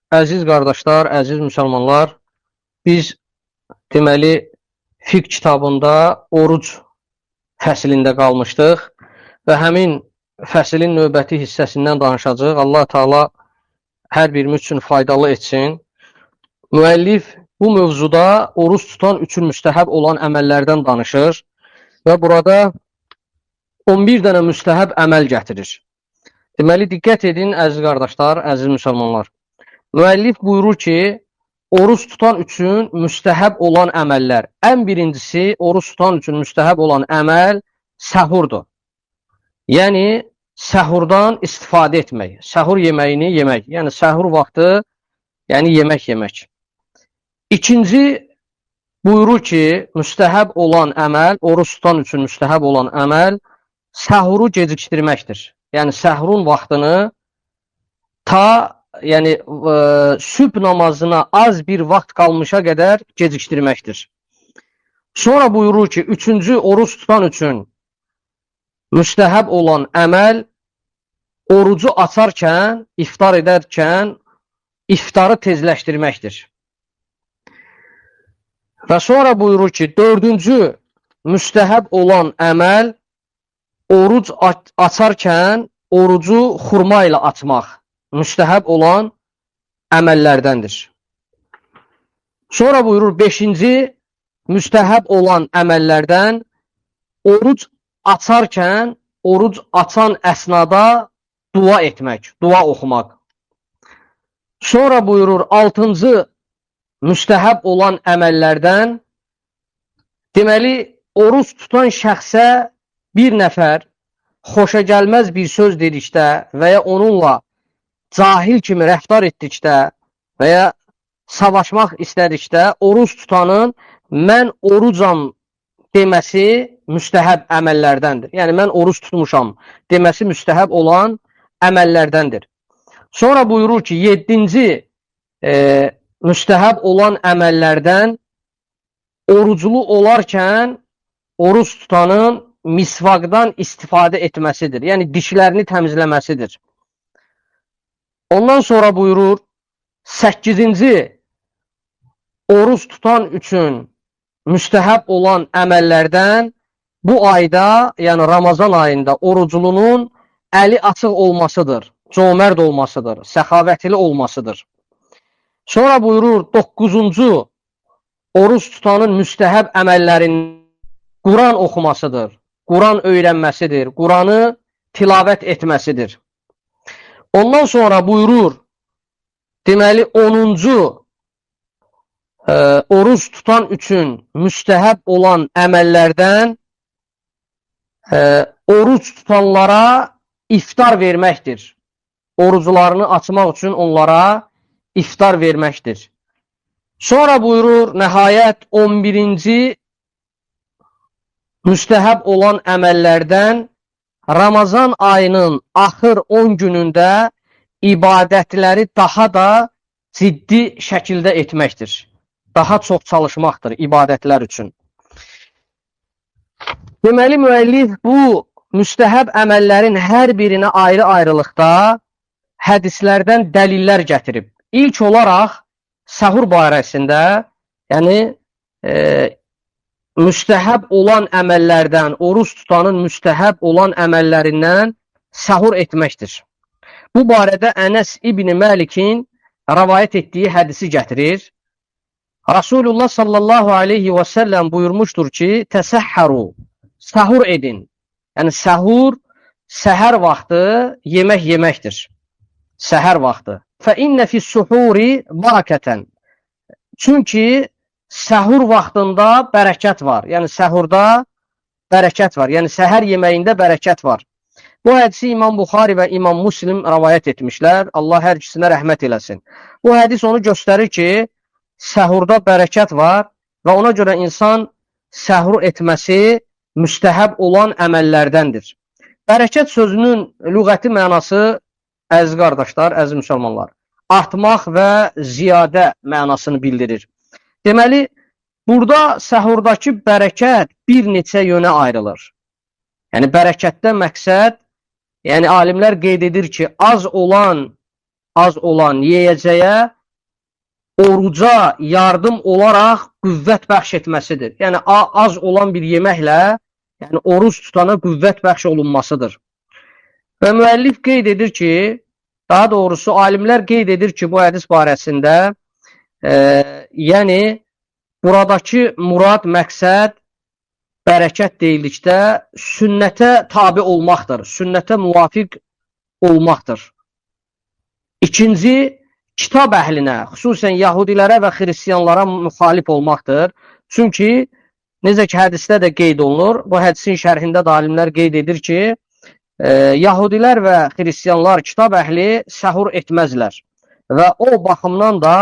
Əziz qardaşlar, əziz müsəlmanlar, biz deməli fiqh kitabında oruc fəslində qalmışdıq və həmin fəslin növbəti hissəsindən danışacağıq. Allah Taala hər birimiz üçün faydalı etsin. Müəllif bu mövzuda oruc tutan üçün müstəhəb olan əməllərdən danışır və burada 11 dənə müstəhəb əməl gətirir. Deməli, diqqət edin, əziz qardaşlar, əziz müsəlmanlar. Müəllif buyurur ki, oruç tutan üçün müstəhəb olan əməllər. Ən birincisi, oruç tutan üçün müstəhəb olan əməl səhurdur. Yəni, səhurdan istifadə etmək, səhur yeməyini yemək. Yəni, səhur vaxtı, yəni yemək yemək. İkinci, buyurur ki, müstəhəb olan əməl, oruç tutan üçün müstəhəb olan əməl səhuru gecikdirməkdir. Yəni, səhurun vaxtını yəni sübh namazına az bir vaxt qalmışa qədər gecikdirməkdir. Sonra buyurur ki, üçüncü oruç tutan üçün müstəhəb olan əməl orucu açarkən, iftar edərkən iftarı tezləşdirməkdir. Və sonra buyurur ki, dördüncü müstəhəb olan əməl oruc açarkən orucu xurma ilə açmaq müstəhəb olan əməllərdəndir. Sonra buyurur, beşinci müstəhəb olan əməllərdən oruc açarkən, oruc açan əsnada dua etmək, dua oxumaq. Sonra buyurur, altıncı müstəhəb olan əməllərdən deməli, oruc tutan şəxsə bir nəfər xoşagəlməz bir söz dedikdə və ya onunla cahil kimi rəftar etdikdə və ya savaşmaq istədikdə oruc tutanın mən orucam deməsi müstəhəb əməllərdəndir. Yəni, mən oruc tutmuşam deməsi müstəhəb olan əməllərdəndir. Sonra buyurur ki, yedinci müstəhəb olan əməllərdən oruclu olarkən oruc tutanın misvaqdan istifadə etməsidir. Yəni, dişlərini təmizləməsidir. Ondan sonra buyurur, 8-ci oruç tutan üçün müstəhəb olan əməllərdən bu ayda, yəni Ramazan ayında oruclunun əli açıq olmasıdır, cömərd olmasıdır, səxavətli olmasıdır. Sonra buyurur, 9-cu oruç tutanın müstəhəb əməllərin Quran oxumasıdır, Quran öyrənməsidir, Quranı tilavət etməsidir. Ondan sonra buyurur, deməli 10-cu oruç tutan üçün müstəhəb olan əməllərdən oruç tutanlara iftar verməkdir. Oruclarını açmaq üçün onlara iftar verməkdir. Sonra buyurur, nəhayət 11-ci müstəhəb olan əməllərdən Ramazan ayının axır 10 günündə ibadətləri daha da ciddi şəkildə etməkdir. Daha çox çalışmaqdır ibadətlər üçün. Deməli, müəllif bu müstəhəb əməllərin hər birinə ayrı-ayrılıqda hədislərdən dəlillər gətirib. İlk olaraq səhur barəsində, yəni müstəhəb olan əməllərdən, oruç tutanın müstəhəb olan əməllərindən səhur etməkdir. Bu barədə Ənəs İbn Məlikin rəvayət etdiyi hədisi gətirir. Rasulullah sallallahu aleyhi və səlləm buyurmuşdur ki, təsəhhəru, səhur edin. Yəni səhur, səhər vaxtı yemək yeməkdir. Səhər vaxtı. Fə innə fis-suhuri barakətən. Çünki səhur vaxtında bərəkət var. Yəni, səhurda bərəkət var. Yəni, səhər yeməyində bərəkət var. Bu hədisi İmam Buxari və İmam Muslim rəvayət etmişlər. Allah hər ikisinə rəhmət eləsin. Bu hədis onu göstərir ki, səhurda bərəkət var və ona görə insan səhur etməsi müstəhəb olan əməllərdəndir. Bərəkət sözünün lüğəti mənası, əziz qardaşlar, əziz müsəlmanlar, artmaq və ziyadə mənasını bildirir. Deməli, burada səhurdakı bərəkət bir neçə yönə ayrılır. Yəni, bərəkətdən məqsəd, yəni alimlər qeyd edir ki, az olan yeyəcəyə oruca yardım olaraq qüvvət bəxş etməsidir. Yəni az olan bir yeməklə yəni oruc tutana qüvvət bəxş olunmasıdır. Və müəllif qeyd edir ki, daha doğrusu alimlər qeyd edir ki, bu hədis barəsində yəni buradakı murad, məqsəd, bərəkət deyildikdə sünnətə tabi olmaqdır, sünnətə müvafiq olmaqdır. İkinci, kitab əhlinə, xüsusən yahudilərə və xristiyanlara müxalif olmaqdır. Çünki, necə ki, hədisdə də qeyd olunur, bu hədisin şərhində də alimlər qeyd edir ki, yahudilər və xristiyanlar, kitab əhli səhur etməzlər və o baxımdan da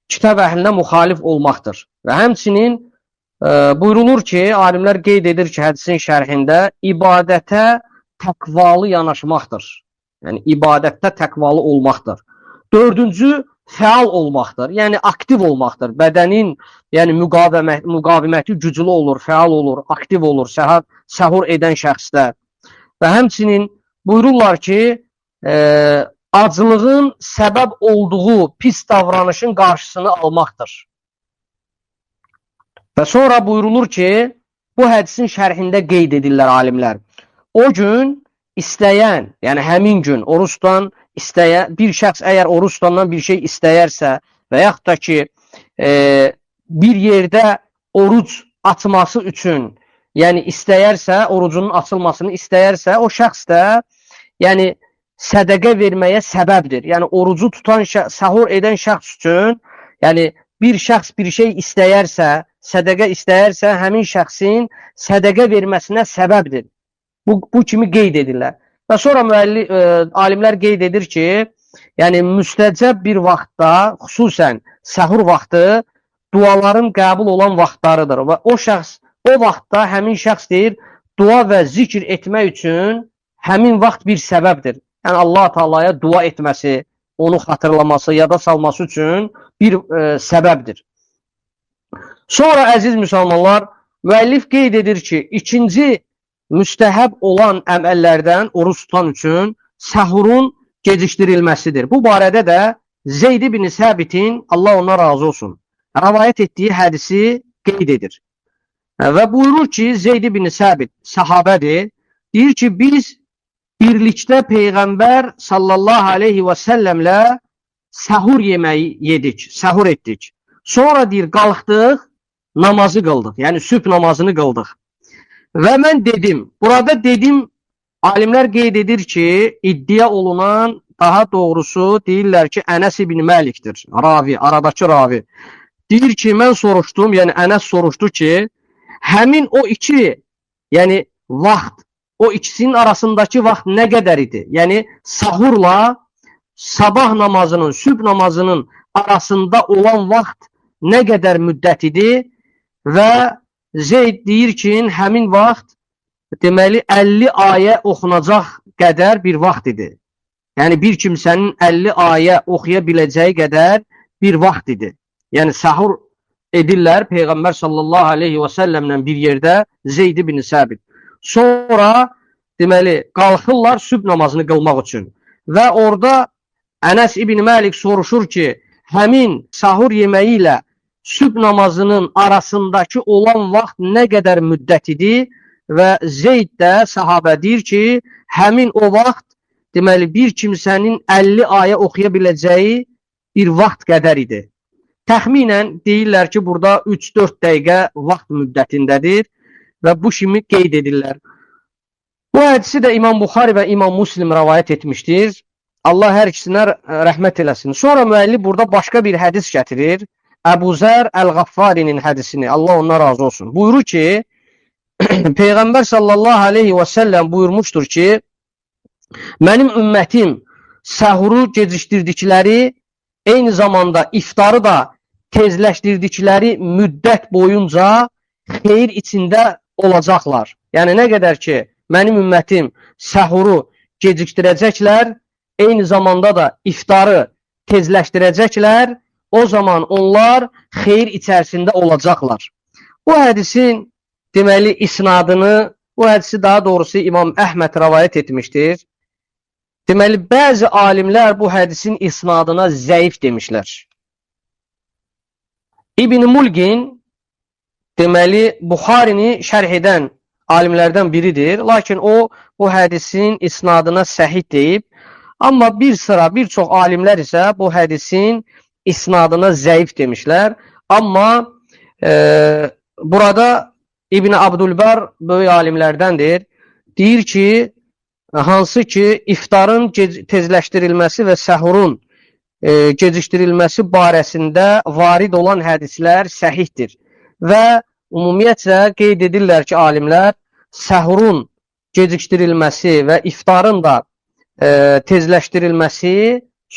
kitab əhlinə müxalif olmaqdır. Və həmçinin buyurulur ki, alimlər qeyd edir ki, hədisin şərhində ibadətə təqvalı yanaşmaqdır. Yəni, ibadətdə təqvalı olmaqdır. Dördüncü, fəal olmaqdır. Yəni, aktiv olmaqdır. Bədənin yəni, müqaviməti güclü olur, fəal olur, aktiv olur, səhur edən şəxsdə. Və həmçinin buyururlar ki, aclığın səbəb olduğu pis davranışın qarşısını almaqdır. Və sonra buyurulur ki, bu hədisin şərhində qeyd edirlər alimlər. O gün istəyən, yəni həmin gün oruç tutan istəyən, bir şəxs əgər oruç tutandan bir şey istəyərsə və yaxud da ki, bir yerdə oruc açması üçün, yəni istəyərsə, orucunun açılmasını istəyərsə, o şəxs də yəni sədəqə verməyə səbəbdir. Yəni orucu tutan, səhur edən şəxs üçün, yəni bir şəxs bir şey istəyərsə, sədəqə istəyərsə, həmin şəxsin sədəqə verməsinə səbəbdir. Bu kimi qeyd edirlər. Və sonra alimlər qeyd edir ki, yəni müstəcəb bir vaxtda, xüsusən səhur vaxtı duaların qəbul olan vaxtlarıdır. Və o şəxs, o vaxtda həmin şəxs deyir, dua və zikr etmək üçün həmin vaxt bir səbəbdir. Yəni Allah Taalaya dua etməsi, onu xatırlaması, yada salması üçün bir səbəbdir. Sonra əziz müsəlmanlar, müəllif qeyd edir ki, ikinci müstəhəb olan əməllərdən oruç tutan üçün səhurun gecikdirilməsidir. Bu barədə də Zeyd ibn Səbitin, Allah ona razı olsun, rəvayət etdiyi hədisi qeyd edir. Və buyurur ki, Zeyd ibn Səbit səhabədir, deyir ki, biz birlikdə Peyğəmbər sallallahu aleyhi və səlləmlə səhur yeməyi yedik, səhur etdik. Sonra deyir, qalxdıq, namazı qıldıq, yəni sübh namazını qıldıq. Və mən dedim, burada dedim, alimlər qeyd edir ki, iddia olunan, daha doğrusu deyirlər ki, Ənəs ibn Məlikdir, ravi, aradakı ravi. Deyir ki, mən soruşdum, yəni Ənəs soruşdu ki, həmin o iki, yəni vaxt, o ikisinin arasındakı vaxt nə qədər idi? Yəni sahurla sabah namazının, sübh namazının arasında olan vaxt nə qədər müddət idi? Və Zeyd deyir ki, həmin vaxt deməli 50 ayə oxunacaq qədər bir vaxt idi. Yəni bir kimsənin 50 ayə oxuya biləcəyi qədər bir vaxt idi. Yəni sahur edirlər Peyğəmbər sallallahu aleyhi və səlləmlə bir yerdə Zeyd ibn Səbit. Sonra deməli qalxırlar sübh namazını qılmaq üçün. Və orada Ənəs ibn Məlik soruşur ki, həmin sahur yeməyi ilə sübh namazının arasındakı olan vaxt nə qədər müddət idi və Zeyd də sahabə deyir ki, həmin o vaxt deməli bir kimsənin 50 ayə oxuya biləcəyi bir vaxt qədər idi. Təxminən deyirlər ki, burada 3-4 dəqiqə vaxt müddətindədir və bu kimi qeyd edirlər. Bu hədisi də İmam Buxari və İmam Muslim rəvayət etmişdir. Allah hər ikisinə rəhmət eləsin. Sonra müəllif burada başqa bir hədis gətirir. Əbu Zər Əl-Ğaffarinin hədisini, Allah ondan razı olsun. Buyurur ki, Peyğəmbər sallallahu aleyhi və səlləm buyurmuşdur ki, mənim ümmətim səhuru gecikdirdikləri, eyni zamanda iftarı da tezləşdirdikləri müddət boyunca xeyir içində olacaqlar. Yəni nə qədər ki, mənim ümmətim səhuru gecikdirəcəklər, eyni zamanda da iftarı tezləşdirəcəklər, o zaman onlar xeyir içərisində olacaqlar. Bu hədisin deməli isnadını, bu hədisi daha doğrusu İmam Əhməd rəvayət etmişdir. Deməli, bəzi alimlər bu hədisin isnadına zəif demişlər. İbn Mulgin deməli Buxarini şərh edən alimlərdən biridir. Lakin o bu hədisin isnadına səhih deyib. Amma bir çox alimlər isə bu hədisin isnadına zəif demişlər. Amma burada İbn Abdülbar böyük alimlərdəndir. Deyir ki, hansı ki iftarın tezləşdirilməsi və səhurun gecikdirilməsi barəsində varid olan hədislər səhihdir. Və ümumiyyətlə qeyd edirlər ki, alimlər səhurun gecikdirilməsi və iftarın da tezləşdirilməsi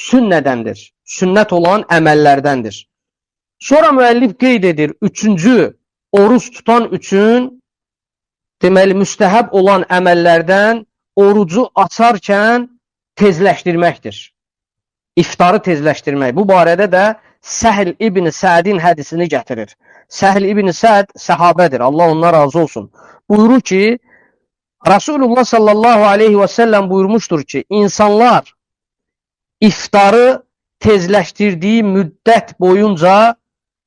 sünnədəndir. Sünnət olan əməllərdəndir. Sonra müəllif qeyd edir, üçüncü, oruç tutan üçün deməli müstəhəb olan əməllərdən orucu açarkən tezləşdirməkdir. İftarı tezləşdirmək. Bu barədə də Səhl ibn Sədin hədisini gətirir. Səhl ibn Səd səhabədir. Allah ondan razı olsun. Buyurur ki, Rasulullah sallallahu aleyhi və səlləm buyurmuşdur ki, insanlar iftarı tezləşdirdiyi müddət boyunca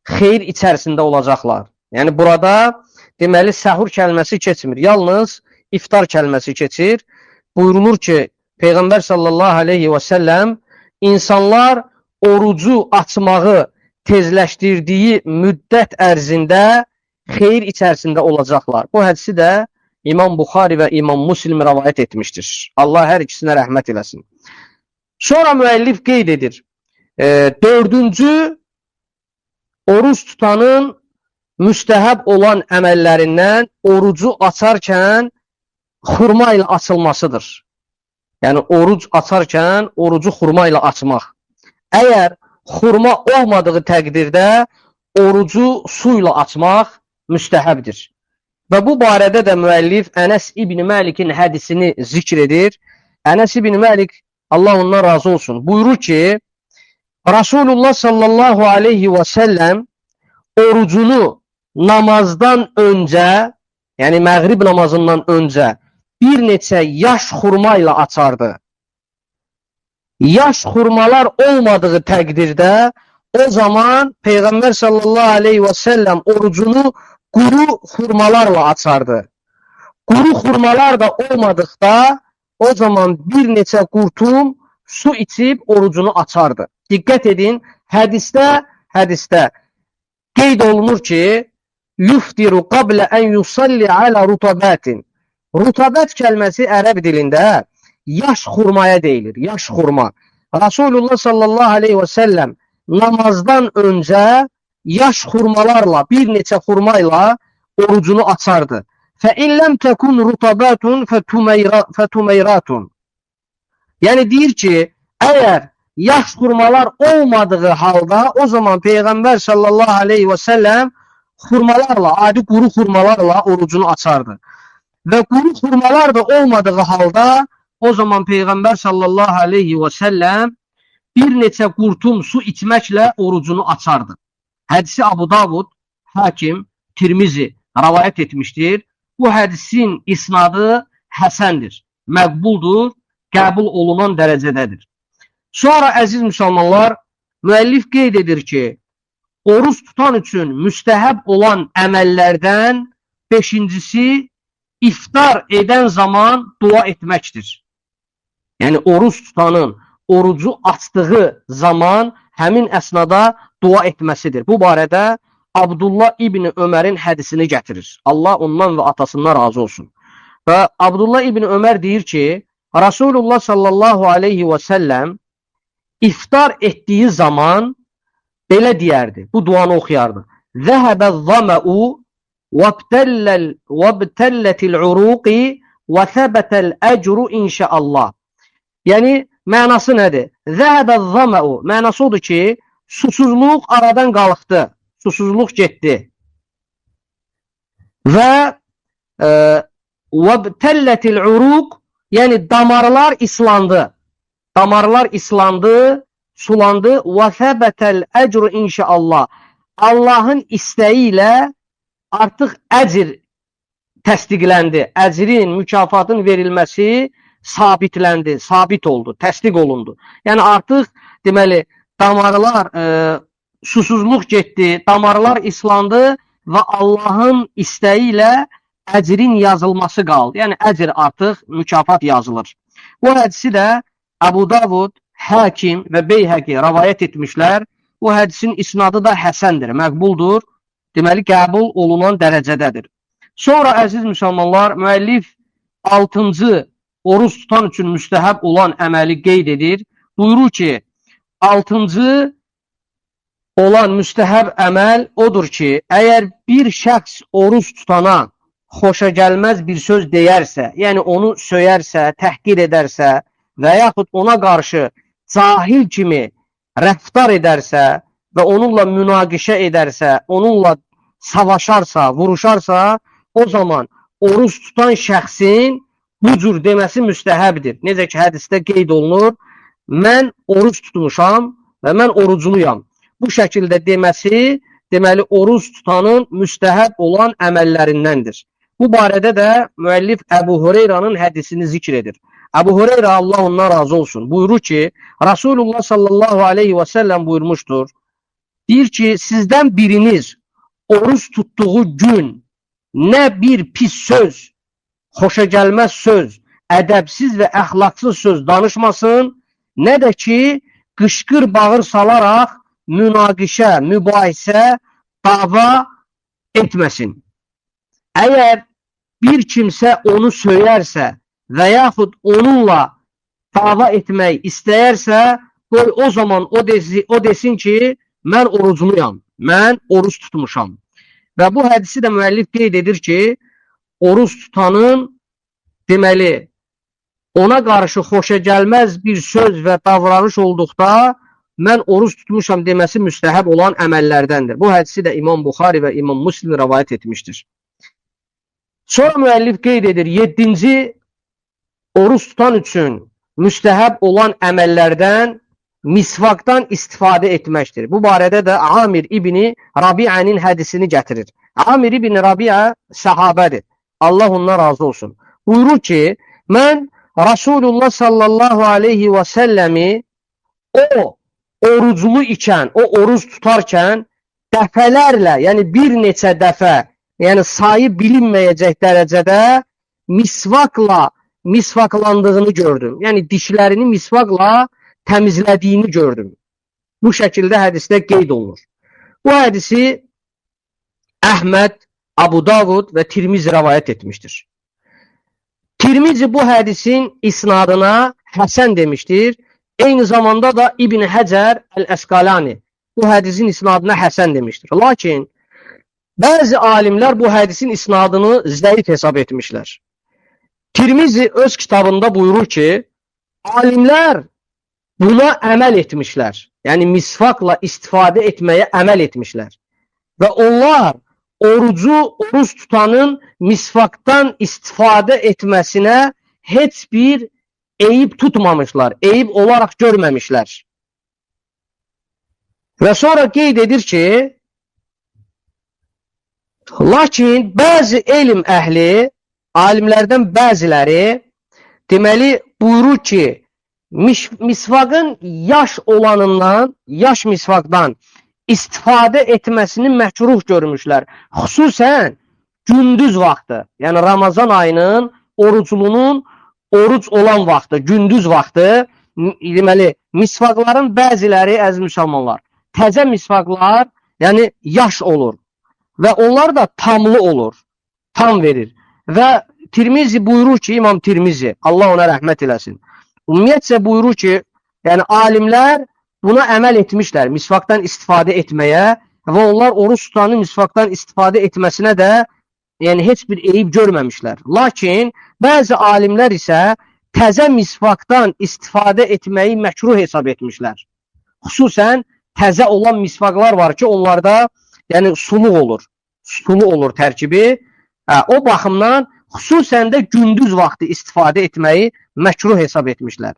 xeyir içərisində olacaqlar. Yəni burada deməli səhur kəlməsi keçmir. Yalnız iftar kəlməsi keçir. Buyurulur ki, Peyğəmbər sallallahu aleyhi və səlləm insanlar orucu açmağı tezləşdirdiyi müddət ərzində xeyir içərisində olacaqlar. Bu hədisi də İmam Buxari və İmam Muslim rəvayət etmişdir. Allah hər ikisinə rəhmət eləsin. Sonra müəllif qeyd edir. Dördüncü, oruç tutanın müstəhəb olan əməllərindən orucu açarkən xurma ilə açılmasıdır. Yəni, oruc açarkən orucu xurma ilə açmaq. Əgər xurma olmadığı təqdirdə orucu su ilə açmaq müstəhəbdir. Və bu barədə də müəllif Ənəs ibn Məlikin hədisini zikr edir. Ənəs ibn Məlik, Allah ondan razı olsun, buyurur ki, Rasulullah sallallahu aleyhi və səlləm orucunu namazdan öncə, yəni məğrib namazından öncə bir neçə yaş xurma ilə açardı. Yaş xurmalar olmadığı təqdirdə o zaman Peyğəmbər sallallahu aleyhi və səlləm orucunu quru xurmalarla açardı. Quru xurmalar da olmadıqda o zaman bir neçə qurtum su içib orucunu açardı. Diqqət edin, hədisdə qeyd olunur ki, yuftiru qablə ən yusalli alə rutabətin. Rutabət kəlməsi ərəb dilində yaş xurmaya deyilir, yaş xurma. Rasulullah sallallahu aleyhi və səlləm namazdan öncə yaş xurmalarla, bir neçə xurmayla orucunu açardı. فَاِنْ لَمْ تَكُنْ رُطَبَاتٌ فَتُمَيْرَاتٌ. Yəni deyir ki, əgər yaş xurmalar olmadığı halda o zaman Peyğəmbər sallallahu aleyhi və səlləm xurmalarla, adi quru xurmalarla orucunu açardı. Və quru xurmalar da olmadığı halda o zaman Peyğəmbər sallallahu aleyhi və səlləm bir neçə qurtum su içməklə orucunu açardı. Hədisi Abu Davud, Hakim, Tirmizi rəvayət etmişdir. Bu hədisin isnadı həsəndir, məqbuldur, qəbul olunan dərəcədədir. Sonra əziz müsəlmanlar, müəllif qeyd edir ki, oruç tutan üçün müstəhəb olan əməllərdən beşincisi iftar edən zaman dua etməkdir. Yəni, oruç tutanın orucu açdığı zaman həmin əsnada dua etməsidir. Bu barədə Abdullah ibn Ömərin hədisini gətirir. Allah ondan və atasından razı olsun. Və Abdullah ibn Ömər deyir ki, Rasulullah sallallahu aleyhi və səlləm iftar etdiyi zaman belə deyərdi, bu duanı oxuyardı. Zəhəbə zəməu vəbtəllətil uruqi və səbətəl əcru inşəallah. Yəni, mənası nədir? Zəhəbə zəməu, mənası odur ki, susuzluq aradan qalıqdı. Susuzluq getdi. Və vəbtəllətil uruq, yəni damarlar islandı. Damarlar islandı, sulandı. Və səbətəl əcru inşəallah. Allahın istəyi ilə artıq əcr təsdiqləndi. Əcrin, mükafatın verilməsi sabitləndi, sabit oldu, təsdiq olundu. Yəni artıq deməli damarlar susuzluq getdi, damarlar islandı və Allahın istəyi ilə əcrin yazılması qaldı. Yəni əcr artıq mükafat yazılır. Bu hədisi də Əbu Davud, Hakim və Beyhəqi rivayət etmişlər. Bu hədisin isnadı da həsəndir, məqbuldur. Deməli, qəbul olunan dərəcədədir. Sonra, əziz müsəlmanlar, müəllif 6-cı oruç tutan üçün müstəhəb olan əməli qeyd edir. Buyurur ki, 6-cı olan müstəhəb əməl odur ki, əgər bir şəxs oruç tutana xoşagəlməz bir söz deyərsə, yəni onu söyərsə, təhqir edərsə və yaxud ona qarşı cahil kimi rəftar edərsə və onunla münaqişə edərsə, onunla savaşarsa, vuruşarsa, o zaman oruç tutan şəxsin bu cür deməsi müstəhəbdir. Necə ki, hədisdə qeyd olunur, mən oruç tutmuşam və mən orucluyam. Bu şəkildə deməsi, deməli, oruç tutanın müstəhəb olan əməllərindəndir. Bu barədə də müəllif Əbu Hureyranın hədisini zikr edir. Əbu Hureyra, Allah ondan razı olsun, buyurur ki, Rasulullah sallallahu aleyhi və səlləm buyurmuşdur. Deyir ki, sizdən biriniz oruç tutduğu gün nə bir pis söz, xoşagəlməz söz, ədəbsiz və əxlaqsız söz danışmasın, nə də ki, qışqır bağır salaraq münaqişə, mübahisə, dava etməsin. Əgər bir kimsə onu söyərsə və yaxud onunla dava etmək istəyərsə, o zaman o desin ki, mən orucluyam, mən oruç tutmuşam. Və bu hədisi də müəllif qeyd edir ki, oruç tutanın deməli, ona qarşı xoşagəlməz bir söz və davranış olduqda mən oruç tutmuşam deməsi müstəhəb olan əməllərdəndir. Bu hədisi də İmam Buxari və İmam Müslim rivayət etmişdir. Sonra müəllif qeyd edir, 7-ci oruç tutan üçün müstəhəb olan əməllərdən misvaqdan istifadə etməkdir. Bu barədə də Amir İbni Rabi'ənin hədisini gətirir. Amir İbni Rabi'ə səhabədir. Allah ondan razı olsun. Buyurur ki, mən Rasulullah sallallahu aleyhi və səlləmi o oruclu ikən, o oruc tutarkən dəfələrlə, yəni bir neçə dəfə, yəni sayı bilinməyəcək dərəcədə misvaqlandığını gördüm. Yəni dişlərini misvaqla təmizlədiyini gördüm. Bu şəkildə hədisdə qeyd olunur. Bu hədisi Əhməd, Abu Davud və Tirmizi rivayət etmişdir. Tirmizi bu hədisin isnadına həsən demişdir. Eyni zamanda da İbn Həcər Əl-Əsqalani bu hədisin isnadına həsən demişdir. Lakin bəzi alimlər bu hədisin isnadını zəif hesab etmişlər. Tirmizi öz kitabında buyurur ki, alimlər buna əməl etmişlər. Yəni misvaqla istifadə etməyə əməl etmişlər. Və onlar oruç tutanın misvaqdan istifadə etməsinə heç bir eyib tutmamışlar, eyib olaraq görməmişlər. Və sonra qeyd edir ki, lakin bəzi elm əhli, alimlərdən bəziləri deməli buyurur ki, misvaqın yaş olanından, yaş misvaqdan istifadə etməsini məkruh görmüşlər. Xüsusən gündüz vaxtı, yəni Ramazan ayının oruclunun oruc olan vaxtı, gündüz vaxtı, deməli, misvaqların bəziləri, əziz müsəlmanlar, təzə misvaqlar, yəni yaş olur və onlar da tamlı olur, tam verir. Və Tirmizi buyurur ki, İmam Tirmizi, Allah ona rəhmət eləsin, ümumiyyətcə buyurur ki, yəni alimlər buna əməl etmişlər, misvaqdan istifadə etməyə və onlar oruç tutanın misvaqdan istifadə etməsinə də yəni heç bir eyib görməmişlər. Lakin bəzi alimlər isə təzə misvaqdan istifadə etməyi məkruh hesab etmişlər. Xüsusən təzə olan misvaqlar var ki, onlarda yəni sulu olur tərkibi. O baxımdan xüsusən də gündüz vaxtı istifadə etməyi məkruh hesab etmişlər.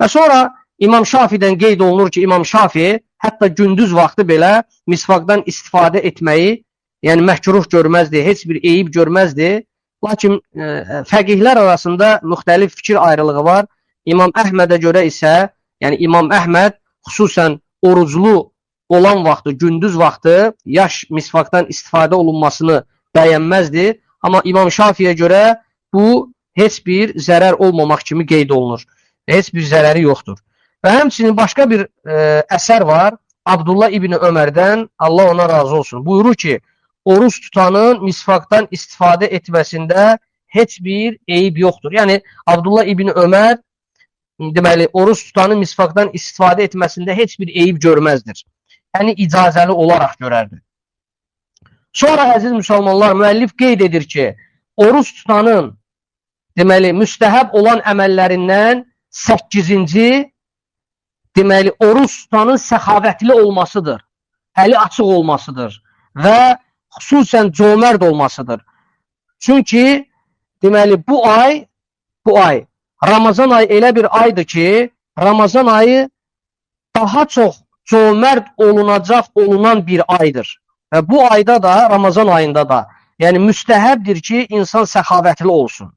Və sonra İmam Şafi'dən qeyd olunur ki, İmam Şafi hətta gündüz vaxtı belə misvaqdan istifadə etməyi yəni məkruh görməzdi, heç bir eyib görməzdi. Lakin fəqihlər arasında müxtəlif fikir ayrılığı var. İmam Əhmədə görə isə, yəni İmam Əhməd xüsusən oruclu olan vaxtı, gündüz vaxtı yaş misvakdan istifadə olunmasını bəyənməzdir. Amma İmam Şafiyə görə bu heç bir zərər olmamaq kimi qeyd olunur. Heç bir zərəri yoxdur. Və həmçinin başqa bir əsər var. Abdullah İbni Ömərdən, Allah ona razı olsun. Buyurur ki, oruç tutanın misvakdan istifadə etməsində heç bir eyib yoxdur. Yəni, Abdullah İbni Ömər deməli, oruç tutanın misvakdan istifadə etməsində heç bir eyib görməzdir. Yəni, icazəli olaraq görərdir. Sonra, əziz müsəlmanlar, müəllif qeyd edir ki, oruç tutanın deməli, müstəhəb olan əməllərindən 8-ci deməli, oruç tutanın səxavətli olmasıdır, əli açıq olmasıdır və xüsusən cömərd olmasıdır. Çünki, deməli, bu ay, Ramazan ayı elə bir aydır ki, Ramazan ayı daha çox cömərd olunan bir aydır. Və bu ayda da, Ramazan ayında da, yəni müstəhəbdir ki, insan səxavətli olsun.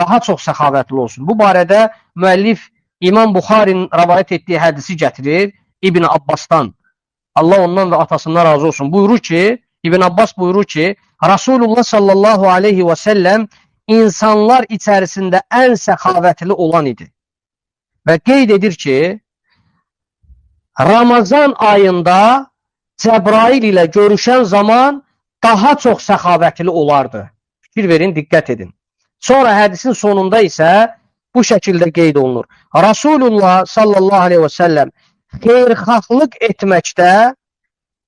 Daha çox səxavətli olsun. Bu barədə müəllif İmam Buxarinin rəvayət etdiyi hədisi gətirir İbn Abbasdan. Allah ondan və atasından razı olsun. Buyurur ki, İbn Abbas buyurur ki, Rasulullah sallallahu aleyhi və səlləm insanlar içərisində ən səxavətli olan idi. Və qeyd edir ki, Ramazan ayında Cəbrail ilə görüşən zaman daha çox səxavətli olardı. Fikir verin, diqqət edin. Sonra hədisin sonunda isə bu şəkildə qeyd olunur. Rasulullah sallallahu aleyhi və səlləm xeyrxahlıq etməkdə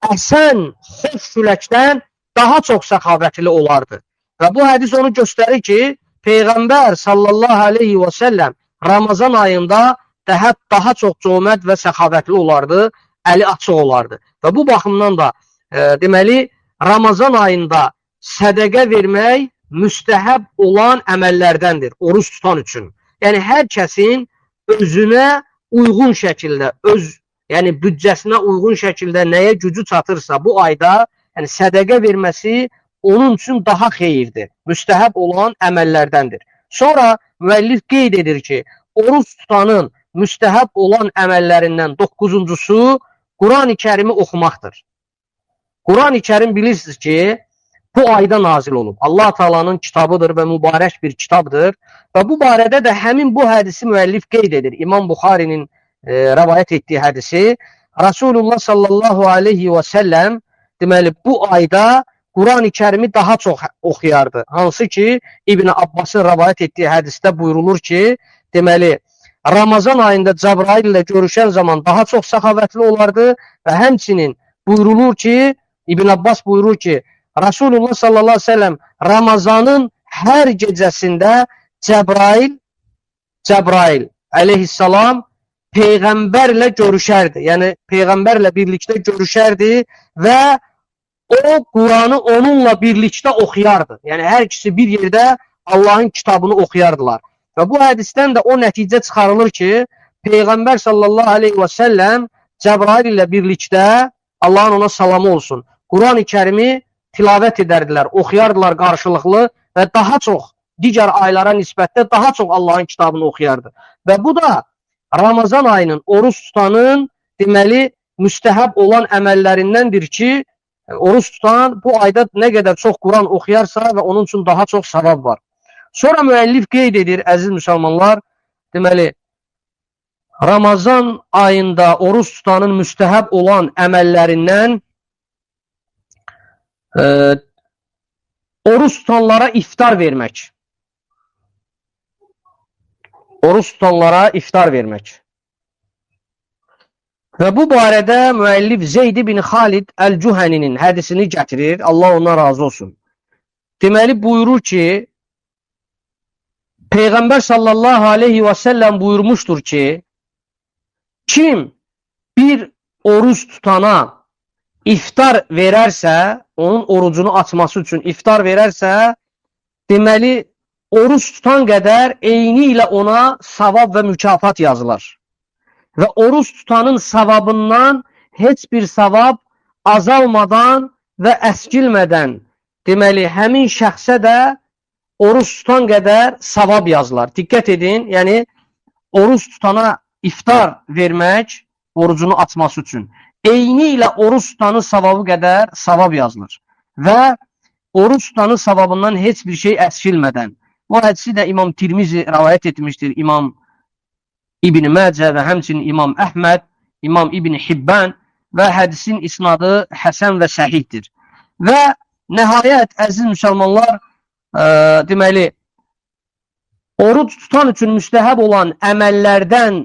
əsən xoş küləkdən daha çox səxavətli olardı. Və bu hədis onu göstərir ki, Peyğəmbər sallallahu aleyhi və səlləm Ramazan ayında daha çox cömərd və səxavətli olardı, əli açıq olardı. Və bu baxımdan da deməli, Ramazan ayında sədəqə vermək müstəhəb olan əməllərdəndir, oruç tutan üçün. Yəni, hər kəsin özünə uyğun şəkildə, yəni büdcəsinə uyğun şəkildə nəyə gücü çatırsa bu ayda yəni, sədəqə verməsi onun üçün daha xeyirdir, müstəhəb olan əməllərdəndir. Sonra müəllif qeyd edir ki, oruç tutanın müstəhəb olan əməllərindən 9-uncusu Quran-ı Kərimi oxumaqdır. Quran-ı Kərim bilirsiniz ki, bu ayda nazil olub. Allah Taala'nın kitabıdır və mübarək bir kitabdır. Və bu barədə də həmin bu hədisi müəllif qeyd edir. İmam Buxarinin rəvayət etdiyi hədisi. Rasulullah sallallahu aleyhi və səlləm deməli, bu ayda Quran-ı Kərimi daha çox oxuyardı. Hansı ki, İbn Abbasın rəvayət etdiyi hədisdə buyurulur ki, deməli, Ramazan ayında Cəbrail ilə görüşən zaman daha çox səxavətli olardı və həmçinin buyurulur ki, İbn Abbas buyurur ki, Rasulullah sallallahu aleyhi ve sellem Ramazanın hər gecəsində Cəbrail aleyhissalam Peyğəmbərlə görüşərdi. Yəni, Peyğəmbərlə birlikdə görüşərdi və o Quranı onunla birlikdə oxuyardı. Yəni, hər ikisi bir yerdə Allahın kitabını oxuyardılar. Və bu hədisdən də o nəticə çıxarılır ki, Peyğəmbər sallallahu aleyhi və səlləm Cəbrail ilə birlikdə, Allahın ona salamı olsun, Quran-ı Kərimi tilavət edərdilər, oxuyardılar qarşılıqlı və daha çox, digər aylara nisbətdə daha çox Allahın kitabını oxuyardı. Və bu da Ramazan ayının, oruç tutanın deməli, müstəhəb olan əməllərindəndir ki, oruç tutan bu ayda nə qədər çox Quran oxuyarsa və onun üçün daha çox savab var. Sonra müəllif qeyd edir, əziz müsəlmanlar, deməli, Ramazan ayında oruç tutanın müstəhəb olan əməllərindən oruç tutanlara iftar vermək. Oruç tutanlara iftar vermək. Və bu barədə müəllif Zeyd ibn Xalid Əl-Cühəninin hədisini gətirir. Allah ondan razı olsun. Deməli, buyurur ki, Peyğəmbər sallallahu aleyhi və səlləm buyurmuşdur ki, kim bir oruç tutana iftar verərsə, onun orucunu açması üçün iftar verərsə, deməli, oruç tutan qədər eyni ilə ona savab və mükafat yazılar. Və oruç tutanın savabından heç bir savab azalmadan və əskilmədən, deməli, həmin şəxsə də oruç tutan qədər savab yazılar. Diqqət edin, yəni, oruç tutana iftar vermək orucunu açması üçün. eyni ilə oruç tutanın savabı qədər savab yazılır. Və oruç tutanın savabından heç bir şey əskilmədən. Bu hədisi də İmam Tirmizi rivayet etmişdir. İmam İbn Məcə və həmçinin İmam Əhməd, İmam İbn Hibban və hədisin isnadı həsən və səhihdir. Və nəhayət, əziz müsəlmanlar, deməli, oruç tutan üçün müstəhəb olan əməllərdən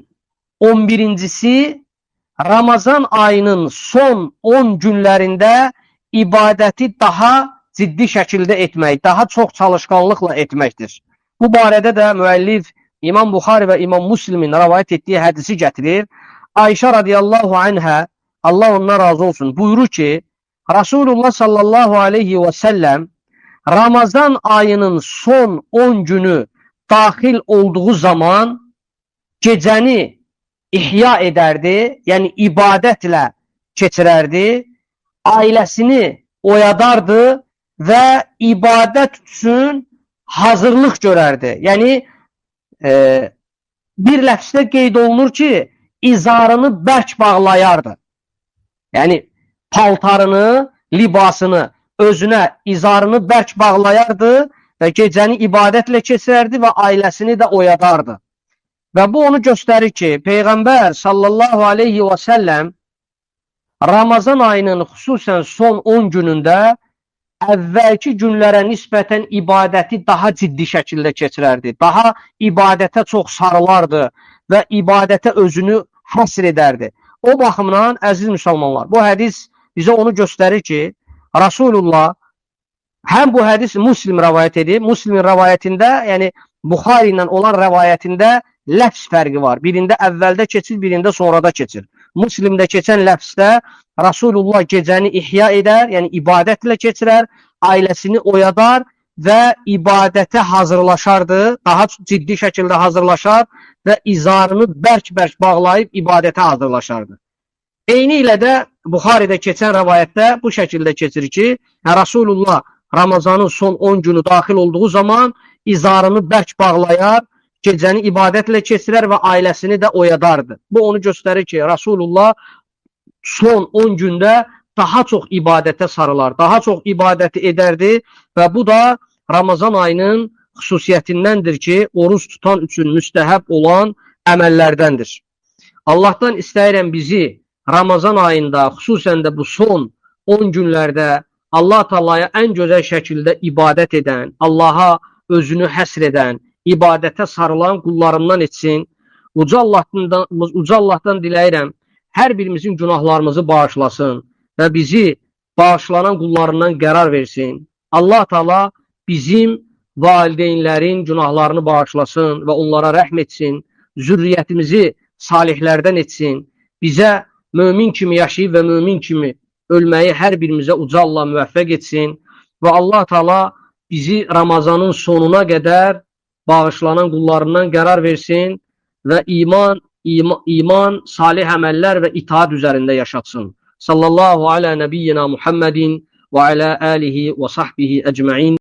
11-incisi Ramazan ayının son 10 günlərində ibadəti daha ciddi şəkildə etmək, daha çox çalışqanlıqla etməkdir. Bu barədə də müəllif İmam Buxari və İmam Müslimin rivayet etdiyi hədisi gətirir. Ayşə radiyallahu anhə, Allah ondan razı olsun, buyurur ki, Rasulullah sallallahu aleyhi və səlləm Ramazan ayının son 10 günü daxil olduğu zaman gecəni ihya edərdi, yəni ibadətlə keçirərdi, ailəsini oyadardı və ibadət üçün hazırlıq görərdi. Yəni, bir ləfsdə qeyd olunur ki, izarını bərk bağlayardı. Yəni, paltarını, libasını, özünə izarını bərk bağlayardı və gecəni ibadətlə keçirərdi və ailəsini də oyadardı. Və bu onu göstərir ki, Peyğəmbər sallallahu aleyhi və səlləm Ramazan ayının xüsusən son 10 günündə əvvəlki günlərə nisbətən ibadəti daha ciddi şəkildə keçirərdi. Daha ibadətə çox sarılardı və ibadətə özünü həsr edərdi. O baxımdan, əziz müsəlmanlar, bu hədis bizə onu göstərir ki, Rasulullah həm bu hədis Müslim rivayet edib, Müslimin rivayətində, yəni Buxari ilə olan rivayətində ləfz fərqi var. Birində əvvəldə keçir, birində sonrada keçir. Müslimdə keçən ləfzdə Rasulullah gecəni ihya edər, yəni ibadətlə keçirər, ailəsini oyadar və ibadətə hazırlaşardı, daha ciddi şəkildə hazırlaşar və izarını bərk-bərk bağlayıb ibadətə hazırlaşardı. Eyni ilə də Buxaridə keçən rivayətdə bu şəkildə keçir ki, Rasulullah Ramazanın son 10 günü daxil olduğu zaman izarını bərk bağlayar, gecəni ibadətlə keçirər və ailəsini də oyadardı. Bu onu göstərir ki, Rasulullah son 10 gündə daha çox ibadətə sarılar, daha çox ibadəti edərdi və bu da Ramazan ayının xüsusiyyətindəndir ki, oruç tutan üçün müstəhəb olan əməllərdəndir. Allahdan istəyirəm bizi Ramazan ayında, xüsusən də bu son 10 günlərdə Allah Taalaya ən gözəl şəkildə ibadət edən, Allaha özünü həsr edən, ibadətə sarılan qullarından etsin. Uca Allahdan diləyirəm, hər birimizin günahlarımızı bağışlasın və bizi bağışlanan qullarından qərar versin. Allah Taala bizim valideynlərin günahlarını bağışlasın və onlara rəhm etsin, zürriyyətimizi salihlərdən etsin, bizə mömin kimi yaşayıb və mömin kimi ölməyi hər birimizə uca Allah müvəffəq etsin və Allah Taala bizi Ramazanın sonuna qədər bağışlanan qullarından qərar versin və iman, salih əməllər və itaat üzərində yaşatsın. Sallallahu alə nəbiyyina Muhammedin və alə alihi və sahbihi əcməin.